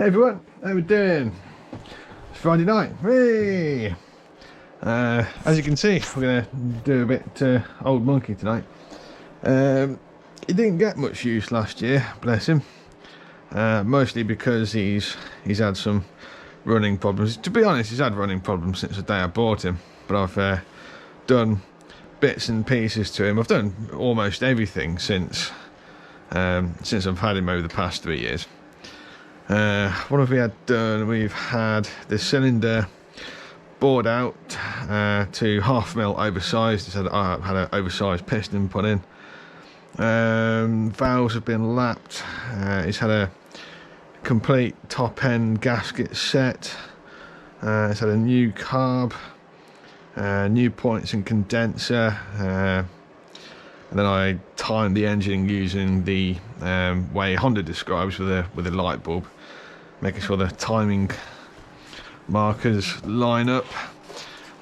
Hey everyone, how we doing? It's Friday night. Hey! As you can see, we're going to do a bit old monkey tonight. He didn't get much use last year, bless him. Mostly because he's had some running problems. To be honest, he's had running problems since the day I bought him. But I've done bits and pieces to him. I've done almost everything since I've had him over the past 3 years. What have we had done? We've had the cylinder bored out to 1/2 mil oversized. It's had an oversized piston put in. Valves have been lapped. It's had a complete top end gasket set. It's had a new carb, new points and condenser, and then I timed the engine using the way Honda describes with a light bulb, making sure the timing markers line up.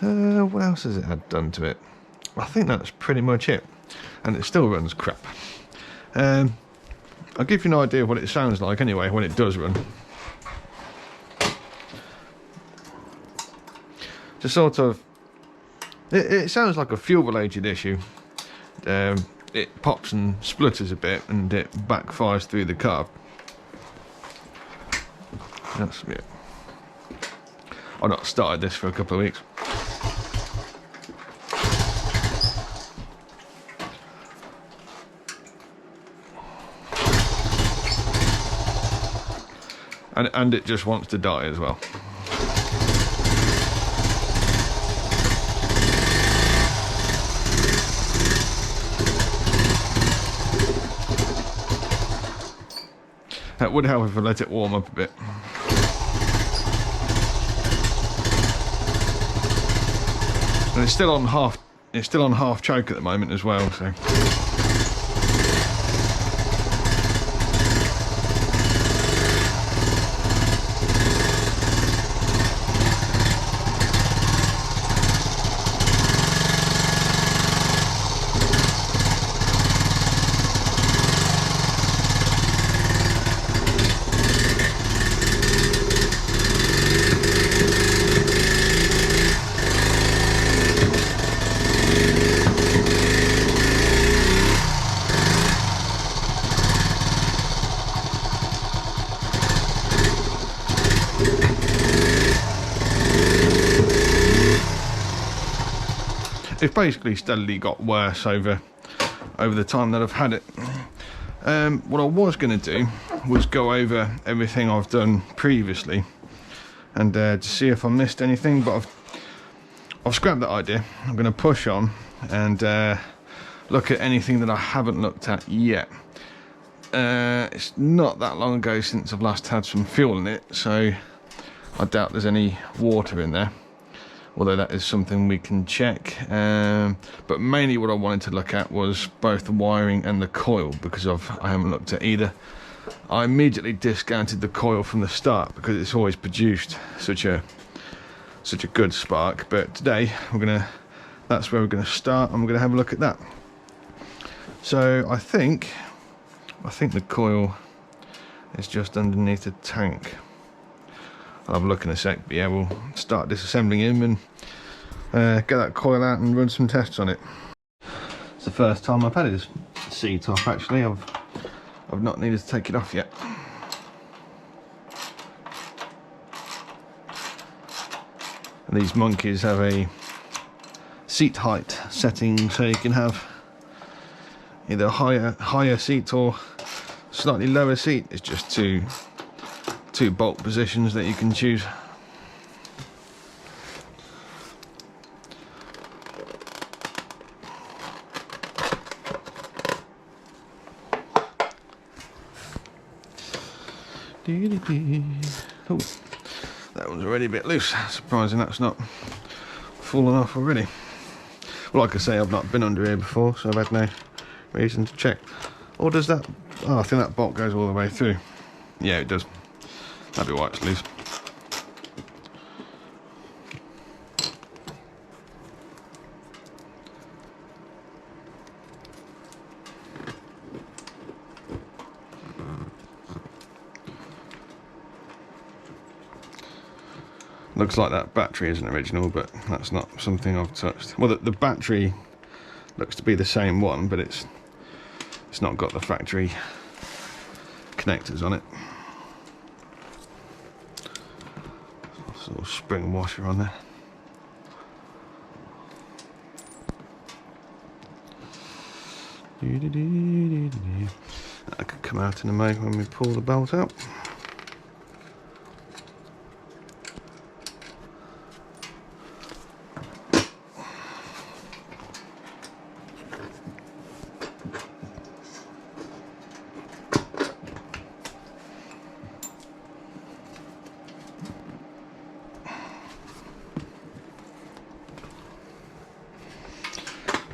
What else has it had done to it? I think that's pretty much it, and it still runs crap. I'll give you an idea of what it sounds like anyway when it does run. Just sort of, it sounds like a fuel related issue. It pops and splutters a bit and it backfires through the carb. That's it. I've not started this for a couple of weeks. And it just wants to die as well. That would help if I let it warm up a bit. And it's still on half choke at the moment as well, so. It's basically steadily got worse over the time that I've had it. What I was going to do was go over everything I've done previously and to see if I missed anything, but I've scrapped that idea. I'm going to push on and look at anything that I haven't looked at yet. It's not that long ago since I've last had some fuel in it, so I doubt there's any water in there. Although that is something we can check, but mainly what I wanted to look at was both the wiring and the coil, because I haven't looked at either. I immediately discounted the coil from the start because it's always produced such a good spark. But today that's where we're gonna start, and we're gonna have a look at that. So I think the coil is just underneath the tank. I'll have a look in a sec, but yeah, we'll start disassembling him and get that coil out and run some tests on it. It's the first time I've had his seat off actually. I've not needed to take it off yet. And these monkeys have a seat height setting, so you can have either a higher seat or slightly lower seat. It's just two bolt positions that you can choose. Oh, that one's already a bit loose. Surprising that's not fallen off already. Well, like I say, I've not been under here before, so I've had no reason to check. Or does that? Oh, I think that bolt goes all the way through. Yeah, it does. That'd be why it's loose. Looks like that battery isn't original, but that's not something I've touched. Well, the battery looks to be the same one, but it's not got the factory connectors on it. Sort of spring washer on there. That could come out in a moment when we pull the belt out.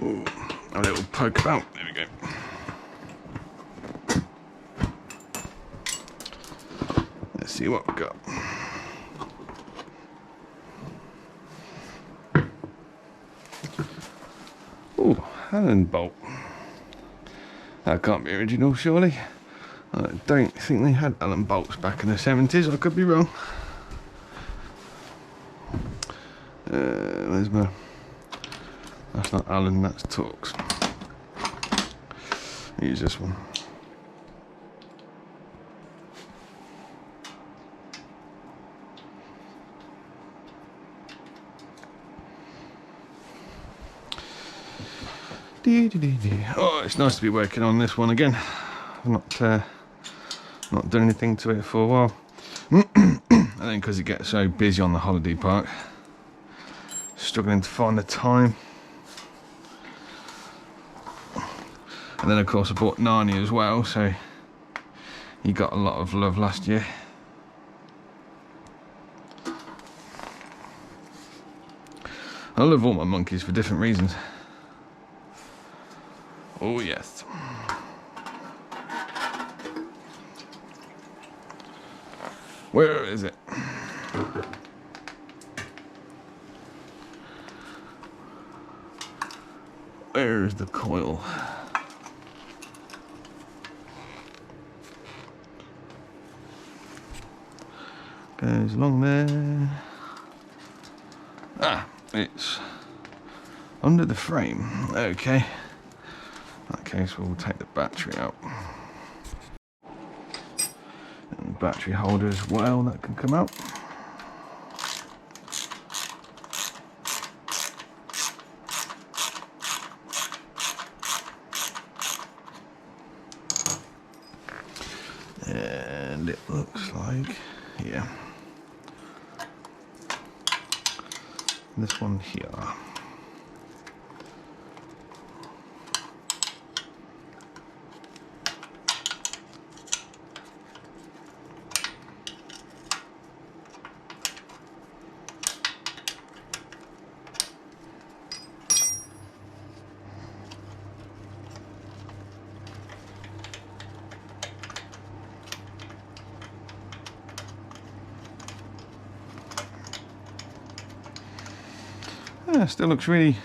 Ooh, a little poke about. There we go. Let's see what we've got. Ooh, Allen bolt. That can't be original, surely. I don't think they had Allen bolts back in the 70s. I could be wrong. There's my... That's not Allen, that's Torx. Use this one. Oh, it's nice to be working on this one again. I've not done anything to it for a while. I think because it gets so busy on the holiday park, struggling to find the time. And then of course I bought Narnia as well, so he got a lot of love last year. I love all my monkeys for different reasons. Oh yes. Where is it? Where's the coil? Goes along there. Ah, it's under the frame. Okay. In that case, we'll take the battery out. And the battery holder as well, that can come out. And it looks like, yeah, this one here. Yeah, still looks really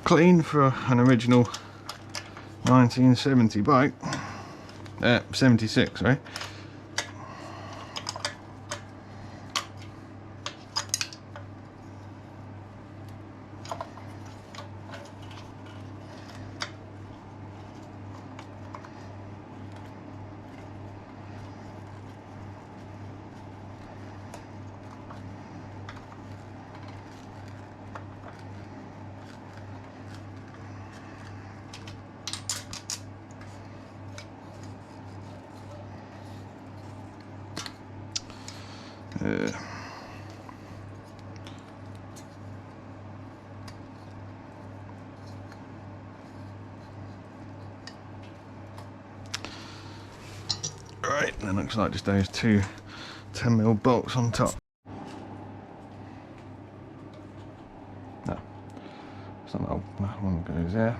clean for an original 1970 bike. 76, right? Right, and it looks like just those two 10mm bolts on top. No, it's not that one goes there.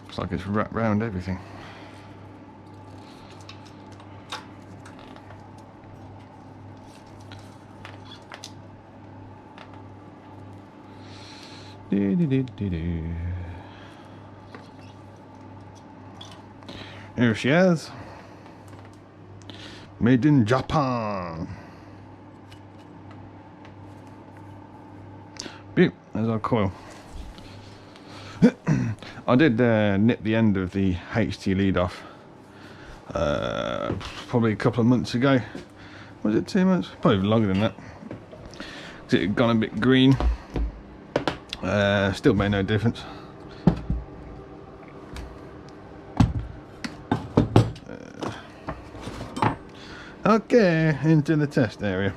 Looks like it's wrapped round everything. Here she is. Made in Japan. Beep, there's our coil. I did nip the end of the HT lead off probably a couple of months ago. Was it 2 months? Probably longer than that. It had gone a bit green. Still made no difference. Okay, into the test area.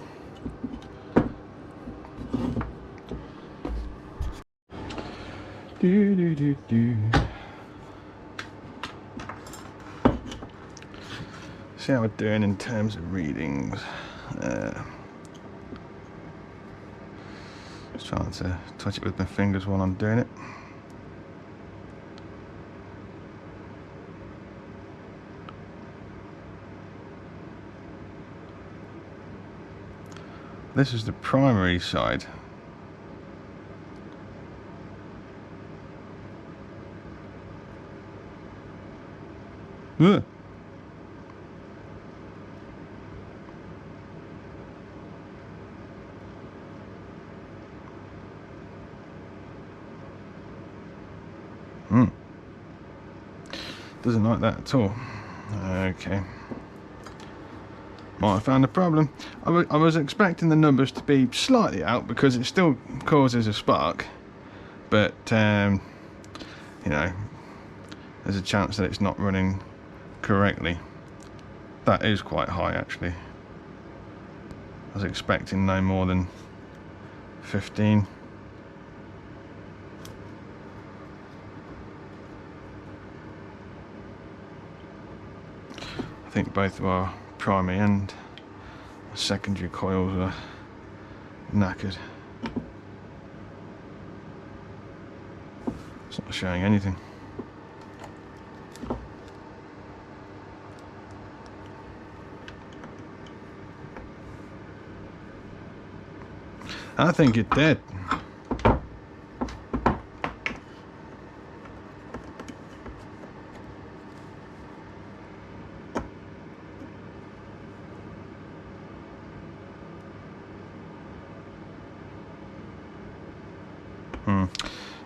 See how we're doing in terms of readings. Just trying to touch it with my fingers while I'm doing it. This is the primary side. Ugh. Doesn't like that at all. Okay. Might have found a problem. I was expecting the numbers to be slightly out because it still causes a spark, but you know, there's a chance that it's not running correctly. That is quite high actually. I was expecting no more than 15. I think both of our primary and secondary coils are knackered. It's not showing anything. I think it did.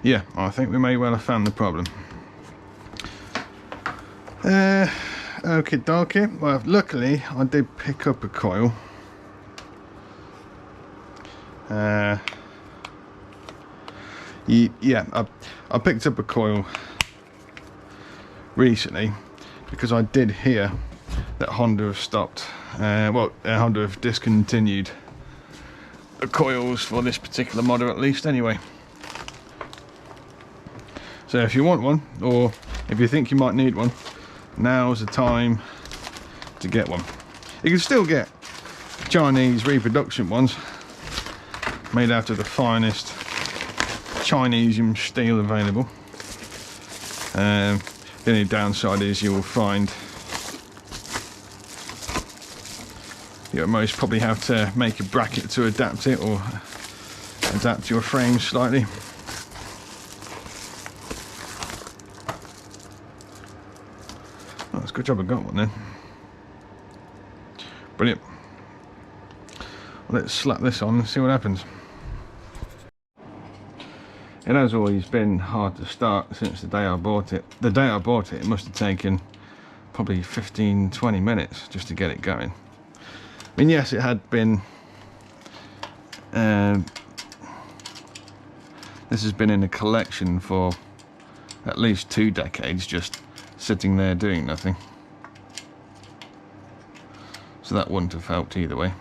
Yeah, I think we may well have found the problem. Okie dokie. Well, luckily I did pick up a coil. Yeah, I picked up a coil recently because I did hear that Honda have stopped. Honda have discontinued the coils for this particular model, at least anyway. So if you want one, or if you think you might need one, now's the time to get one. You can still get Chinese reproduction ones made out of the finest Chinesium steel available. The only downside is you will find you'll most probably have to make a bracket to adapt it, or adapt your frame slightly. Good job I got one then. Brilliant. Well, let's slap this on and see what happens. It has always been hard to start since the day I bought it. The day I bought it, it must have taken probably 15-20 minutes just to get it going. I mean, yes, it had been this has been in a collection for at least 2 decades, just sitting there doing nothing. So that wouldn't have helped either way.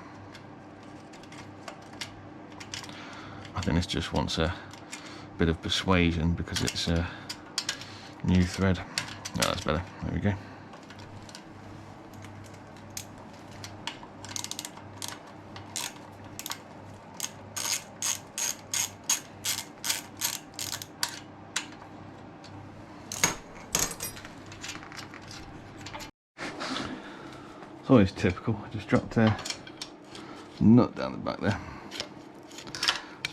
I think this just wants a bit of persuasion because it's a new thread. Oh, that's better. There we go. It's always typical. I just dropped a nut down the back there.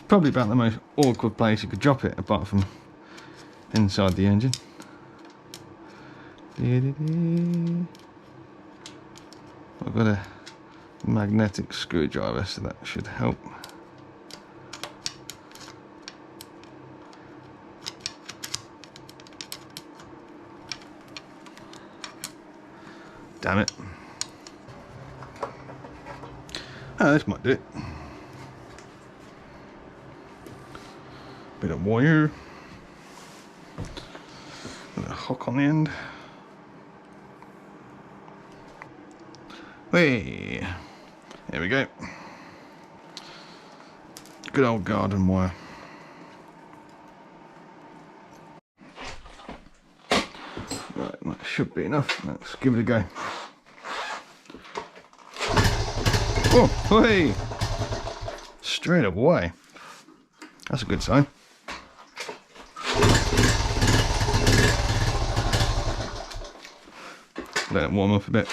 probably about the most awkward place you could drop it, apart from inside the engine. I've got a magnetic screwdriver, so that should help. Damn it. Oh, this might do it. Bit of wire. With a hook on the end. Hey, there we go. Good old garden wire. Right, that should be enough. Let's give it a go. Oh, hey! Straight away. That's a good sign. Let it warm up a bit.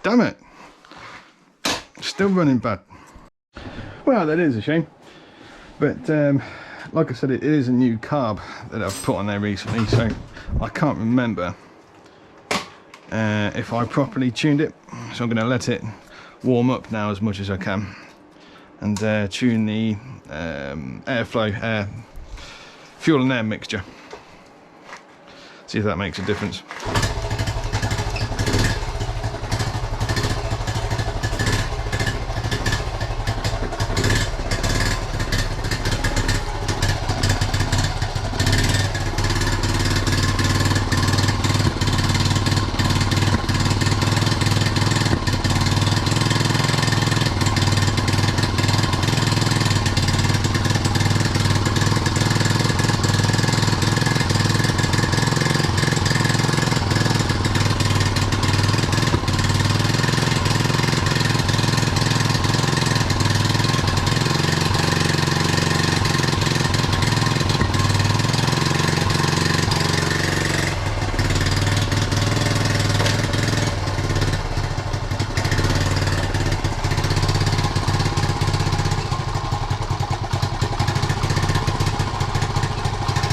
Damn it! Still running bad. Well, that is a shame. But like I said, it is a new carb that I've put on there recently, so I can't remember if I properly tuned it. So I'm going to let it warm up now as much as I can, and tune the airflow, fuel and air mixture. See if that makes a difference.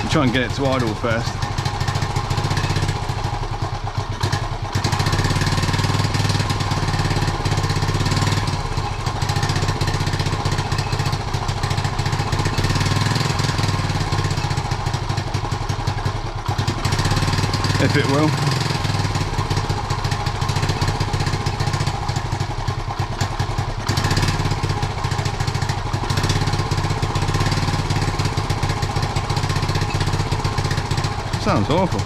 Try and get it to idle first. If it will. Sounds awful.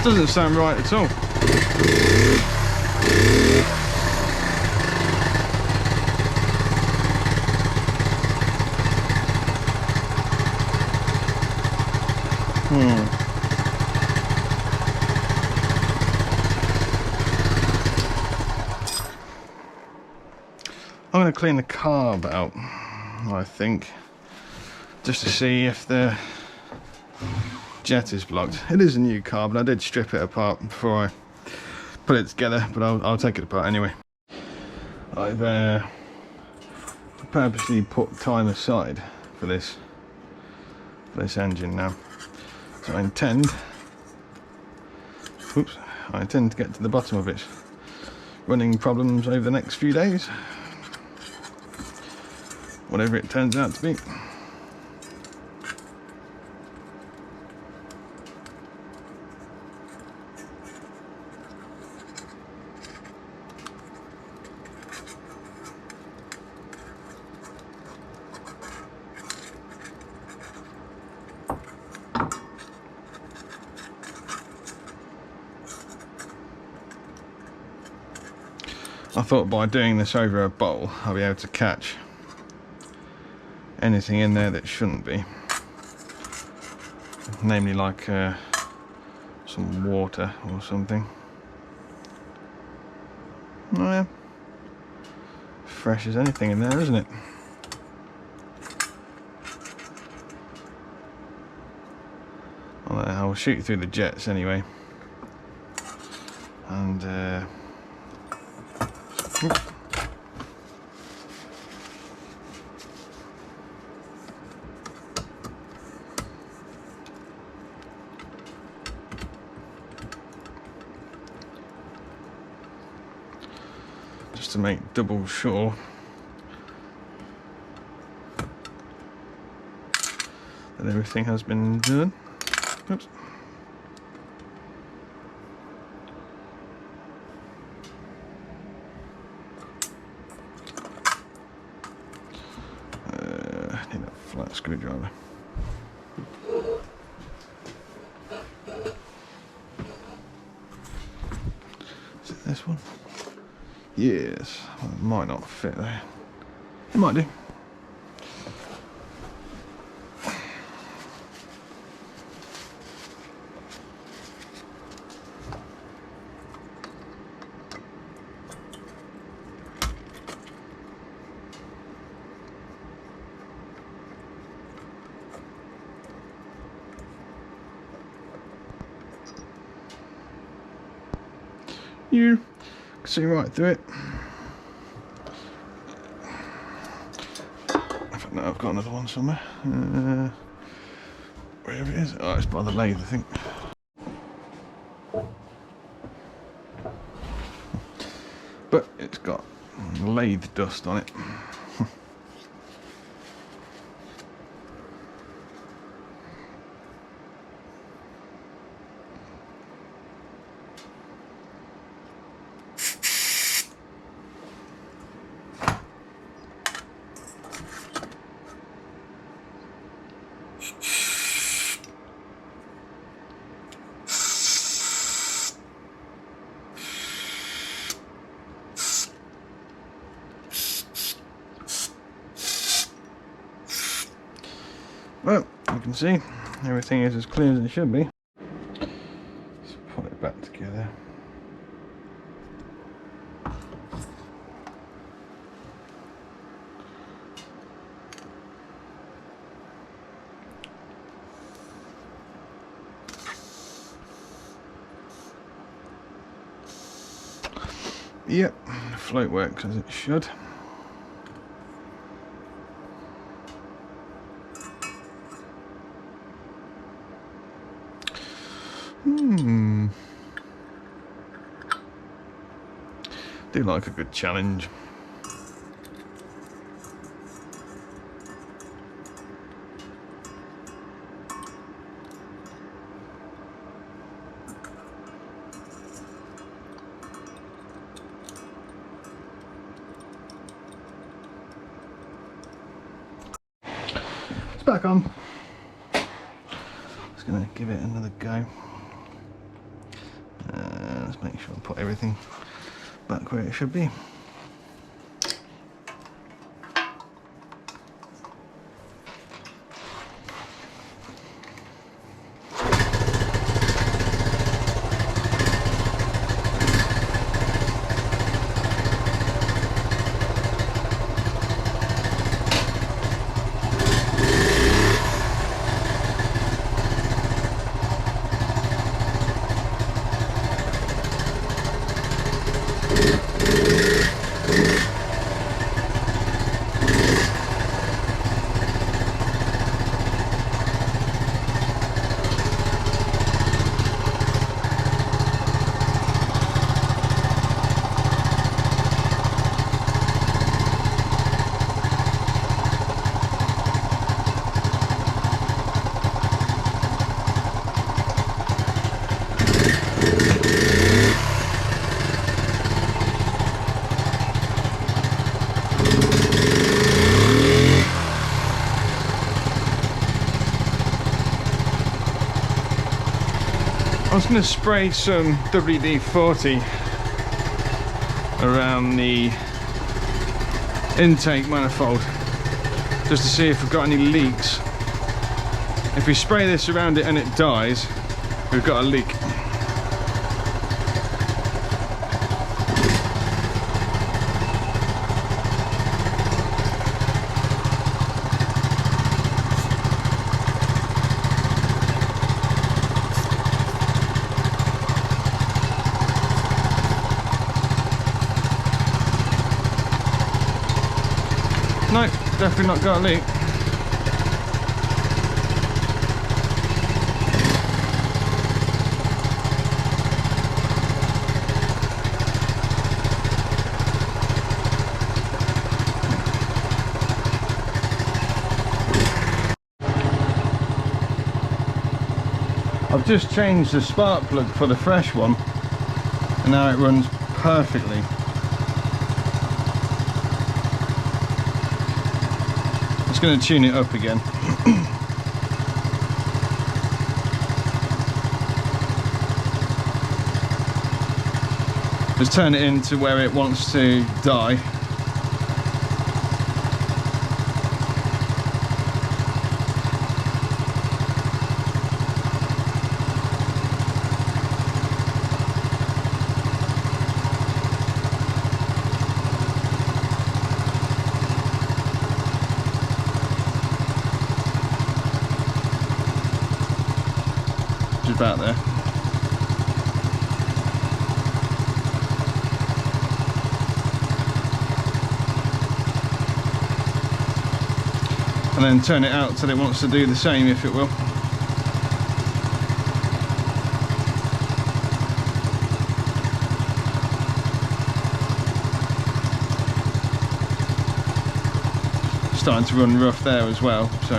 Doesn't sound right at all. I'm going to clean the carb out, I think, just to see if the jet is blocked. It is a new carb, and I did strip it apart before I put it together, but I'll take it apart anyway. I've purposely put time aside for this engine now, so I intend to get to the bottom of its running problems over the next few days, whatever it turns out to be. I thought by doing this over a bowl I'll be able to catch anything in there that shouldn't be, namely like some water or something. Oh yeah, fresh as anything in there, isn't it? I'll shoot through the jets anyway, and just to make double sure that everything has been done. Oops. I need a flat screwdriver. Is it this one? Yes. Well, it might not fit there. It might do. You can see right through it. No, I've got another one somewhere. Wherever it is. Oh, it's by the lathe, I think. But it's got lathe dust on it. Well, you can see everything is as clear as it should be. Let's put it back together. Yep, the float works as it should. Do like a good challenge. It's back on. Just gonna give it another go. Just make sure I put everything back where it should be. I was going to spray some WD-40 around the intake manifold just to see if we've got any leaks. If we spray this around it and it dies, we've got a leak. No, definitely not got a leak. I've just changed the spark plug for the fresh one and now it runs perfectly. Just going to tune it up again. Just turn it into where it wants to die. About there. And then turn it out till it wants to do the same, if it will. Starting to run rough there as well, so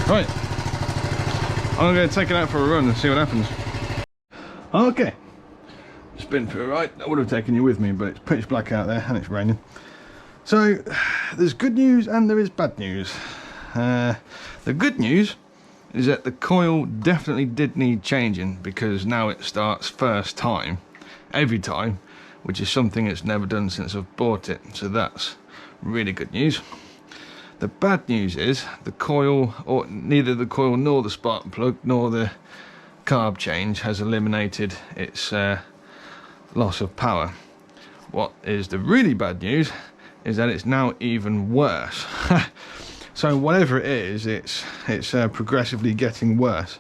right, I'm going to take it out for a run and see what happens. Okay, just been for a ride. I would have taken you with me, but it's pitch black out there and it's raining. So there's good news and there is bad news. The good news is that the coil definitely did need changing, because now it starts first time every time, which is something it's never done since I've bought it. So that's really good news. The bad news is the coil, or neither the coil nor the spark plug nor the carb change has eliminated its loss of power. What is the really bad news is that it's now even worse. So whatever it is, it's progressively getting worse.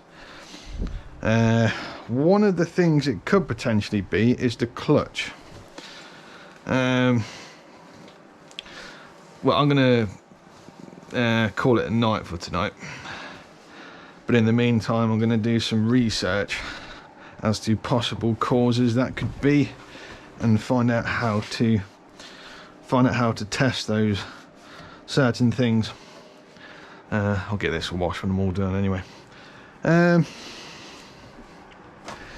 One of the things it could potentially be is the clutch. Well, I'm gonna call it a night for tonight, but in the meantime I'm going to do some research as to possible causes that could be, and find out how to test those certain things. I'll get this washed when I'm all done anyway.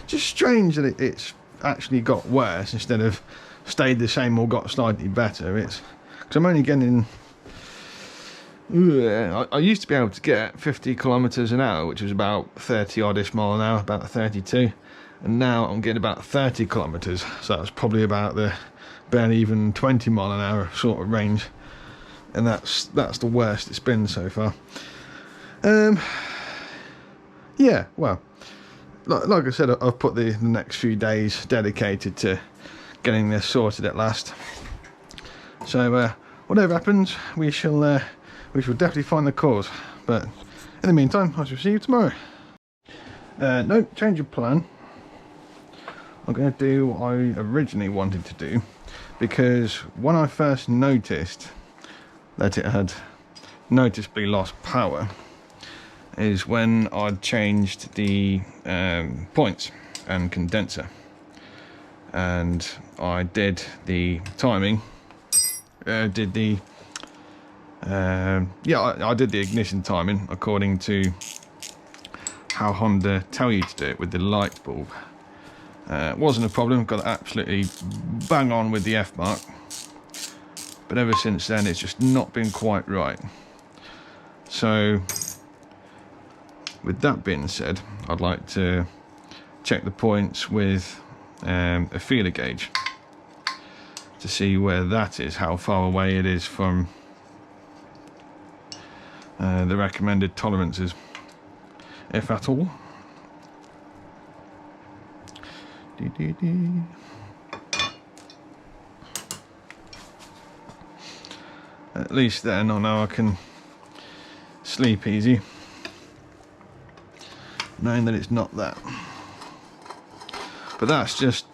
Just strange that it's actually got worse instead of stayed the same or got slightly better. It's because I'm only getting, I used to be able to get 50 kilometers an hour, which was about 30 oddish mile an hour, about 32, and now I'm getting about 30 kilometers, so that's probably about the barely even 20 mile an hour sort of range, and that's the worst it's been so far. Yeah, well, like I said, I've put the next few days dedicated to getting this sorted at last. So whatever happens, we shall definitely find the cause. But in the meantime, I shall see you tomorrow. No, change of plan. I'm going to do what I originally wanted to do, because when I first noticed that it had noticeably lost power is when I'd changed the points and condenser, and I did the timing, I did the ignition timing according to how Honda tell you to do it with the light bulb. It wasn't a problem, got it absolutely bang on with the F mark, but ever since then it's just not been quite right. So with that being said, I'd like to check the points with a feeler gauge to see where that is, how far away it is from the recommended tolerances, if at all. At least then I know I can sleep easy, knowing that it's not that. But that's just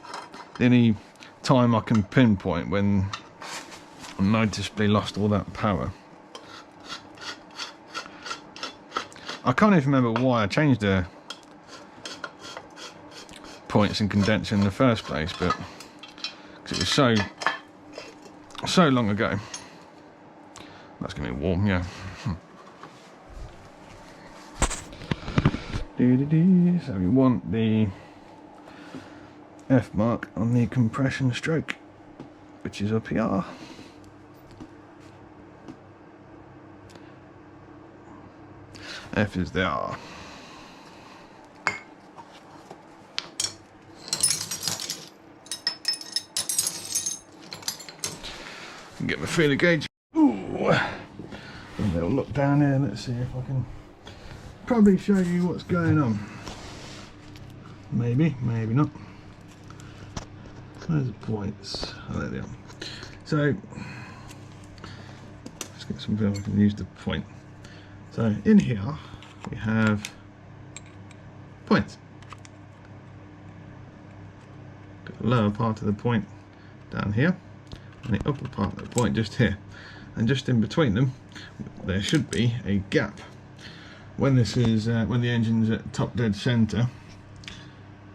the only time I can pinpoint when I noticeably lost all that power. I can't even remember why I changed the points and condenser in the first place, but because it was so long ago. That's gonna be warm, yeah. So we want the F mark on the compression stroke, which is up here. F is the R. Get my feeler gauge. Ooh. A little look down here. Let's see if I can probably show you what's going on. Maybe, maybe not. Where's the points? Oh, there they are. So let's get something I can use to point. So in here we have points. Got the lower part of the point down here, and the upper part of the point just here, and just in between them there should be a gap. When this is when the engine's at top dead center,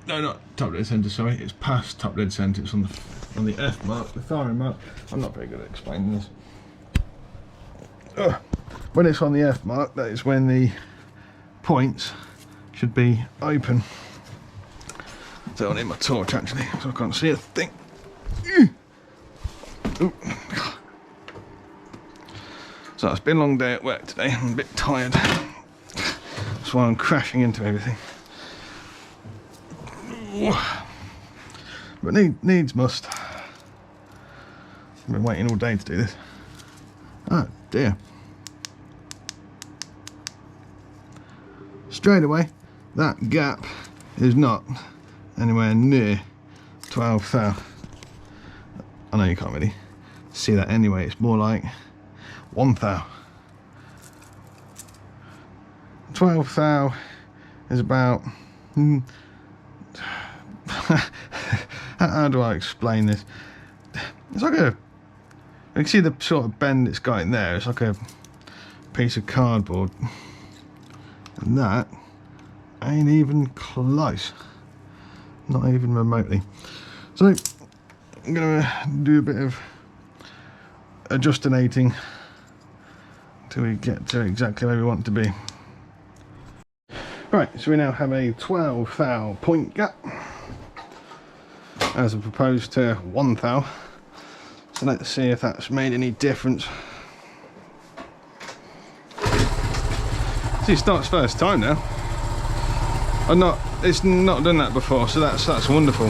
no, not top dead center, sorry, it's past top dead center, it's on the F mark, the firing mark. I'm not very good at explaining this. When it's on the F mark, that is when the points should be open. So I need my torch actually, so I can't see a thing. Ooh. So it's been a long day at work today, I'm a bit tired. That's why I'm crashing into everything. But needs must. I've been waiting all day to do this. Oh dear. Straight away, that gap is not anywhere near 12 thou. I know you can't really see that anyway, it's more like 1 thou. 12 thou is about how do I explain this? It's like you can see the sort of bend it's got in there, it's like a piece of cardboard, and that ain't even close, not even remotely. So I'm gonna do a bit of adjustinating till we get to exactly where we want to be. Right, so we now have a 12 thou point gap as opposed to 1 thou So let's see if that's made any difference. See, it starts first time now. It's not done that before, so that's wonderful.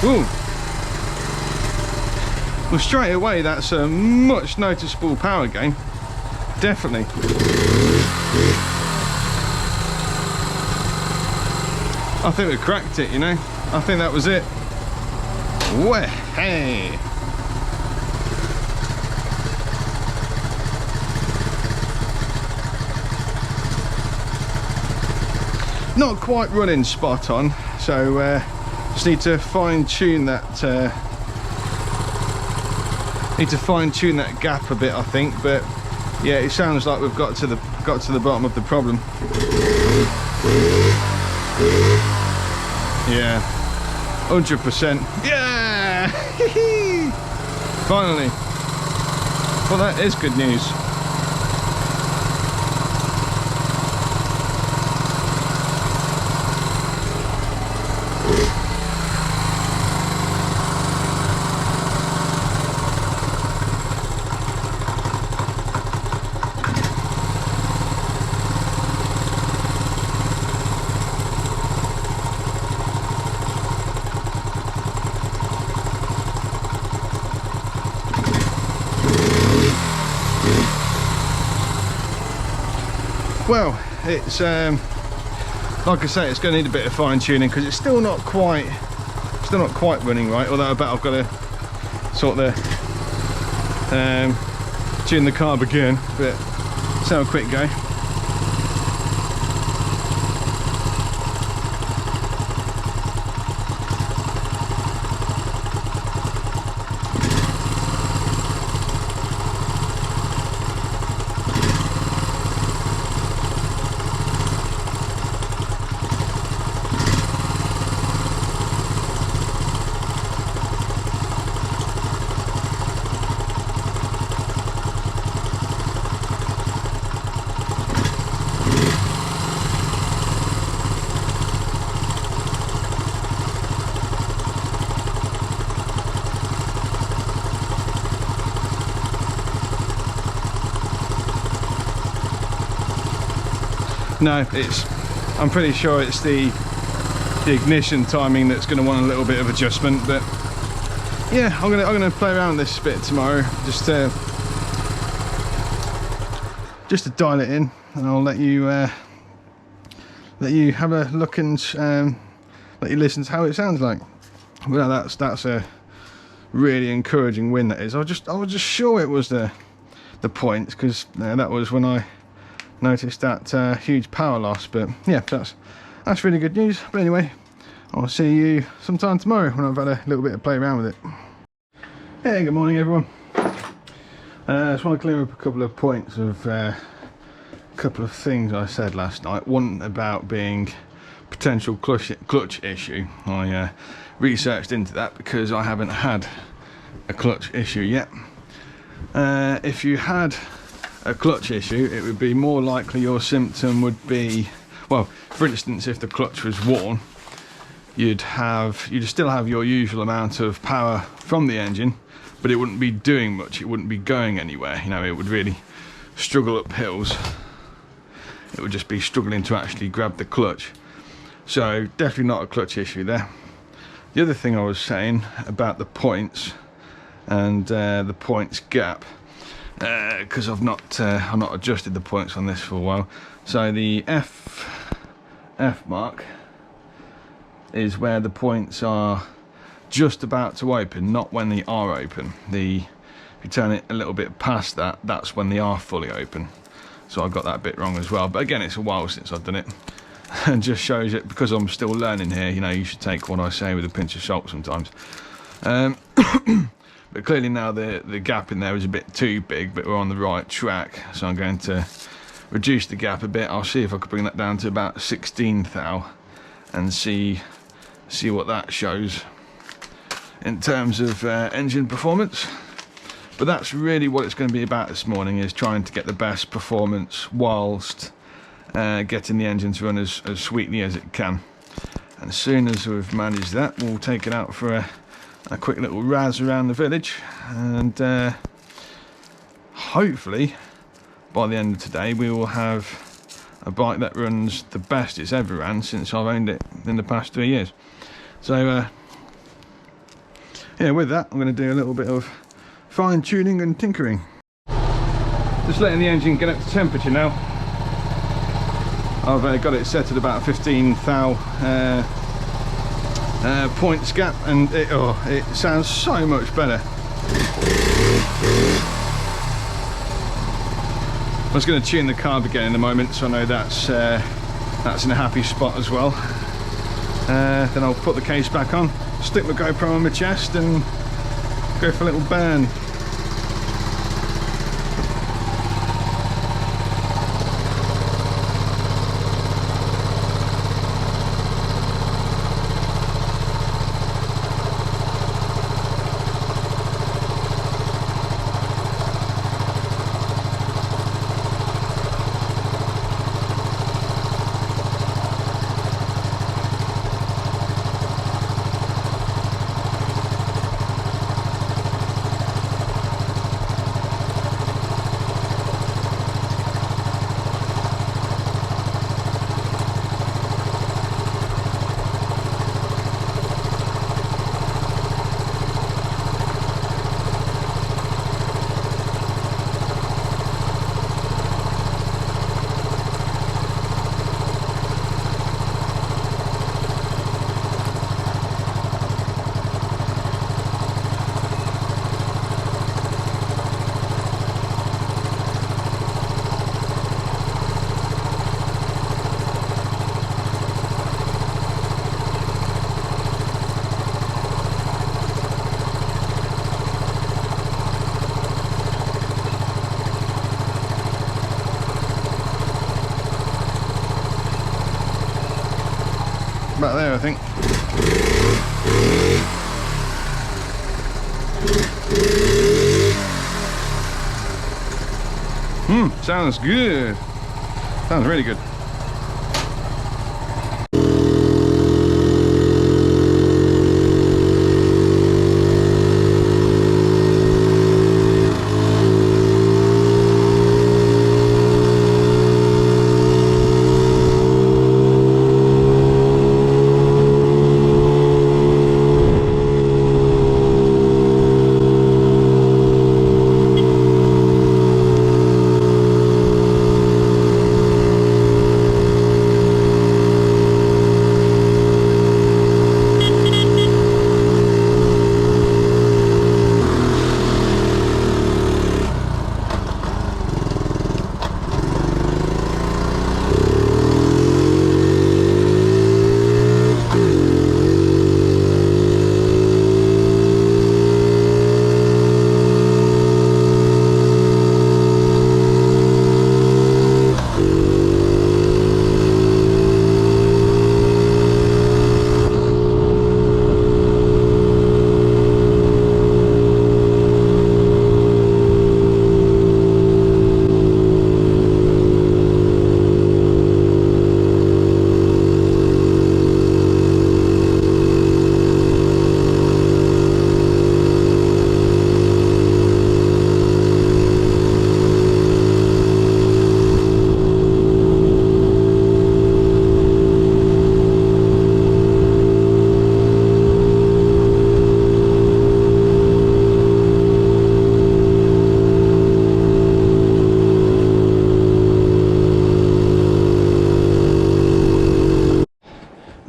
Ooh. Well, straight away that's a much noticeable power gain. Definitely. I think we cracked it, you know. I think that was it. Wah, hey. Not quite running spot on, so just need to fine tune that. Need to fine tune that gap a bit, I think. But yeah, it sounds like we've got to the bottom of the problem. Yeah, 100%. Yeah, finally. Well, that is good news. Well, it's like I say, it's going to need a bit of fine tuning because it's still not quite running right. Although I bet I've got to sort the tune the carb again. But let's have a quick go. No, I'm pretty sure it's the ignition timing that's going to want a little bit of adjustment. But yeah, I'm gonna play around with this bit tomorrow, just to dial it in, and I'll let you have a look and let you listen to how it sounds like. Well, that's a really encouraging win. That is. I was just sure it was the points, because that was when I noticed that huge power loss. But yeah, that's really good news. But anyway, I'll see you sometime tomorrow when I've had a little bit of play around with it. Hey, good morning everyone. I just want to clear up a couple of points of a couple of things I said last night. One about being potential clutch issue. I researched into that because I haven't had a clutch issue yet. If you had a clutch issue, it would be more likely your symptom would be, well, for instance, if the clutch was worn, you'd still have your usual amount of power from the engine, but it wouldn't be doing much. It wouldn't be going anywhere. You know, it would really struggle up hills. It would just be struggling to actually grab the clutch. So definitely not a clutch issue there. The other thing I was saying about the points and the points gap, because I've not adjusted the points on this for a while. So the F mark is where the points are just about to open, not when they are open. If you turn it a little bit past that, that's when they are fully open. So I got that bit wrong as well. But again, it's a while since I've done it, and just shows it, because I'm still learning here. You know, you should take what I say with a pinch of salt sometimes. But clearly now the gap in there is a bit too big, but we're on the right track. So I'm going to reduce the gap a bit. I'll see if I can bring that down to about 16 thou and see what that shows in terms of engine performance. But that's really what it's going to be about this morning, is trying to get the best performance whilst getting the engine to run as sweetly as it can. And as soon as we've managed that, we'll take it out for a quick little razz around the village, and hopefully by the end of today we will have a bike that runs the best it's ever ran since I've owned it in the past 3 years. So yeah, with that I'm going to do a little bit of fine tuning and tinkering. Just letting the engine get up to temperature now. I've got it set at about 15 thou points gap, and it sounds so much better. I was going to tune the carb again in a moment, so I know that's in a happy spot as well. Then I'll put the case back on, stick my GoPro on my chest, and go for a little burn. About there, I think. Sounds good. Sounds really good.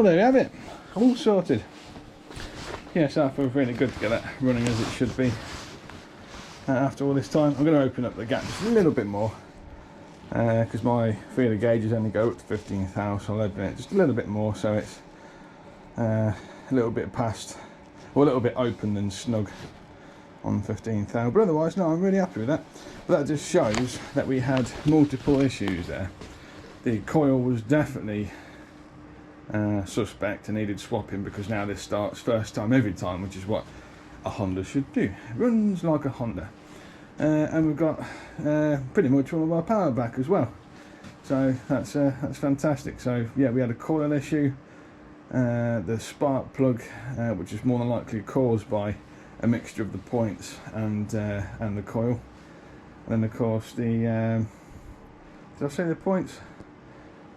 Well, there we have it, all sorted. Yes, I feel really good to get that running as it should be. After all this time, I'm going to open up the gap just a little bit more, because my feeler gauges only go up to 15 thou, so I'll open it just a little bit more so it's a little bit past, or a little bit open and snug on 15 thou. But otherwise, no, I'm really happy with that. But that just shows that we had multiple issues there. The coil was definitely suspect and needed swapping, because now this starts first time every time, which is what a Honda should do. It runs like a Honda. And we've got pretty much all of our power back as well. So that's fantastic. So yeah, we had a coil issue, the spark plug, which is more than likely caused by a mixture of the points and the coil. And then of course the did I say the points?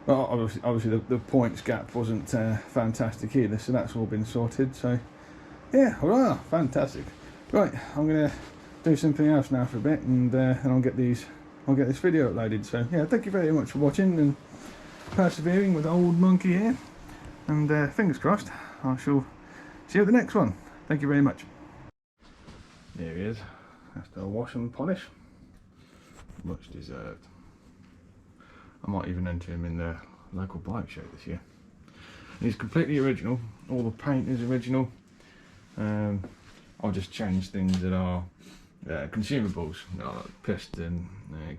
Well, obviously the points gap wasn't fantastic either, so that's all been sorted. So yeah, hurrah, fantastic. Right, I'm gonna do something else now for a bit, and I'll get this video uploaded. So yeah, thank you very much for watching and persevering with old monkey here, and fingers crossed I shall see you at the next one. Thank you very much. There he is, after a wash and polish, much deserved. I might even enter him in the local bike show this year. He's completely original, all the paint is original. I'll just change things that are consumables, like piston,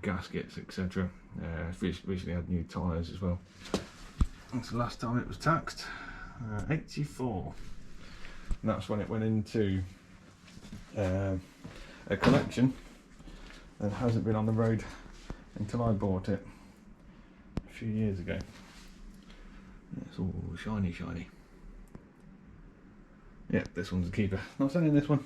gaskets, etc. Recently had new tyres as well. That's the last time it was taxed, 84. And that's when it went into a collection and hasn't been on the road until I bought it a few years ago. It's all shiny. Yeah, this one's a keeper. Not selling this one.